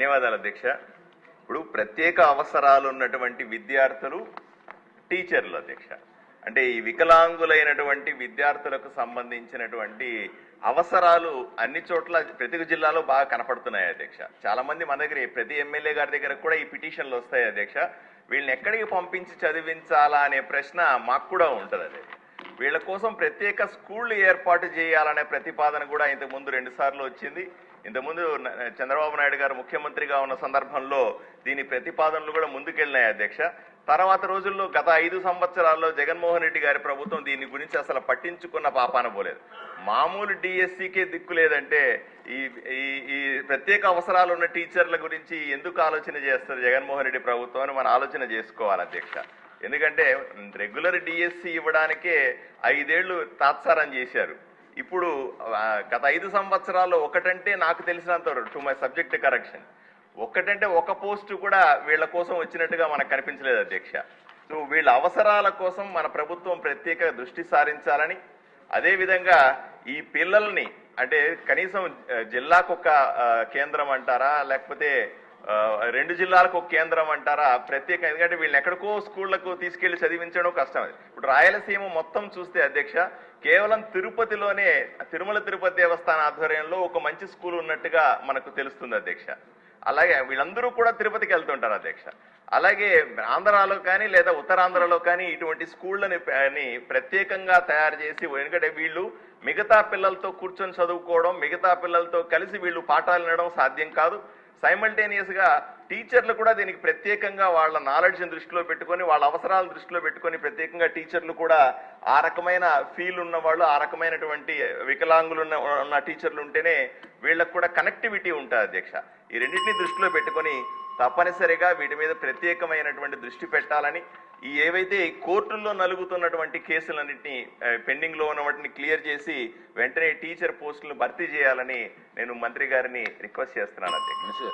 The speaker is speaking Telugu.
ధన్యవాదాలు అధ్యక్ష. ఇప్పుడు ప్రత్యేక అవసరాలు ఉన్నటువంటి విద్యార్థులు టీచర్లు అధ్యక్ష, అంటే ఈ వికలాంగులైనటువంటి విద్యార్థులకు సంబంధించినటువంటి అవసరాలు అన్ని చోట్ల ప్రతి జిల్లాలో బాగా కనపడుతున్నాయి అధ్యక్ష. చాలా మంది మన దగ్గర ప్రతి ఎమ్మెల్యే గారి దగ్గర కూడా ఈ పిటిషన్లు వస్తాయి అధ్యక్ష. వీళ్ళని ఎక్కడికి పంపించి చదివించాలా అనే ప్రశ్న మాకు కూడా ఉంటుంది. అదే వీళ్ళ కోసం ప్రత్యేక స్కూళ్లు ఏర్పాటు చేయాలనే ప్రతిపాదన కూడా ఇంతకుముందు 2 సార్లు వచ్చింది. ఇంతకుముందు చంద్రబాబు నాయుడు గారు ముఖ్యమంత్రిగా ఉన్న సందర్భంలో దీని ప్రతిపాదనలు కూడా ముందుకెళ్ళినాయి అధ్యక్ష. తర్వాత రోజుల్లో గత 5 సంవత్సరాల్లో జగన్మోహన్ రెడ్డి గారి ప్రభుత్వం దీని గురించి అసలు పట్టించుకున్న పాపాన పోలేదు. మామూలు డిఎస్సికే దిక్కు లేదంటే ఈ ప్రత్యేక అవసరాలు ఉన్న టీచర్ల గురించి ఎందుకు ఆలోచన చేస్తారు జగన్మోహన్ రెడ్డి ప్రభుత్వం అని మనం ఆలోచన చేసుకోవాలి అధ్యక్ష. ఎందుకంటే రెగ్యులర్ డిఎస్సి ఇవ్వడానికే 5 ఏళ్లు తాత్సారం చేశారు. ఇప్పుడు గత 5 సంవత్సరాల్లో ఒకటంటే నాకు తెలిసినంత టు మై సబ్జెక్ట్ కరెక్షన్ ఒక్కటంటే ఒక పోస్టు కూడా వీళ్ళ కోసం వచ్చినట్టుగా మనకు కనిపించలేదు అధ్యక్ష. సో వీళ్ళ అవసరాల కోసం మన ప్రభుత్వం ప్రత్యేక దృష్టి సారించాలని, అదేవిధంగా ఈ పిల్లల్ని అంటే కనీసం జిల్లాకు ఒక కేంద్రం అంటారా, లేకపోతే 2 జిల్లాలకు ఒక కేంద్రం అంటారా ప్రత్యేక, ఎందుకంటే వీళ్ళని ఎక్కడికో స్కూళ్లకు తీసుకెళ్లి చదివించడం కష్టం. ఇప్పుడు రాయలసీమ మొత్తం చూస్తే అధ్యక్ష కేవలం తిరుపతిలోనే తిరుమల తిరుపతి దేవస్థాన ఆధ్వర్యంలో ఒక మంచి స్కూల్ ఉన్నట్టుగా మనకు తెలుస్తుంది అధ్యక్ష. అలాగే వీళ్ళందరూ కూడా తిరుపతికి వెళ్తుంటారు అధ్యక్ష. అలాగే ఆంధ్రాలో కానీ లేదా ఉత్తరాంధ్రలో కానీ ఇటువంటి స్కూళ్ళని ప్రత్యేకంగా తయారు చేసి, ఎందుకంటే వీళ్ళు మిగతా పిల్లలతో కూర్చొని చదువుకోవడం, మిగతా పిల్లలతో కలిసి వీళ్ళు పాఠాలు వినడం సాధ్యం కాదు. సైమల్టేనియస్ గా టీచర్లు కూడా దీనికి ప్రత్యేకంగా వాళ్ళ నాలెడ్జ్ని దృష్టిలో పెట్టుకొని, వాళ్ళ అవసరాలను దృష్టిలో పెట్టుకొని ప్రత్యేకంగా టీచర్లు కూడా ఆ రకమైన ఫీల్ ఉన్న వాళ్ళు, ఆ రకమైనటువంటి వికలాంగులు ఉన్న టీచర్లు ఉంటేనే వీళ్ళకు కూడా కనెక్టివిటీ ఉంటుంది అధ్యక్ష. ఈ రెండింటినీ దృష్టిలో పెట్టుకొని తప్పనిసరిగా వీటి మీద ప్రత్యేకమైనటువంటి దృష్టి పెట్టాలని, ఈ ఏవైతే కోర్టుల్లో నలుగుతున్నటువంటి కేసులన్నింటినీ పెండింగ్ లో ఉన్న వాటిని క్లియర్ చేసి వెంటనే టీచర్ పోస్టులను భర్తీ చేయాలని నేను మంత్రి గారిని రిక్వెస్ట్ చేస్తున్నాను అధ్యక్ష.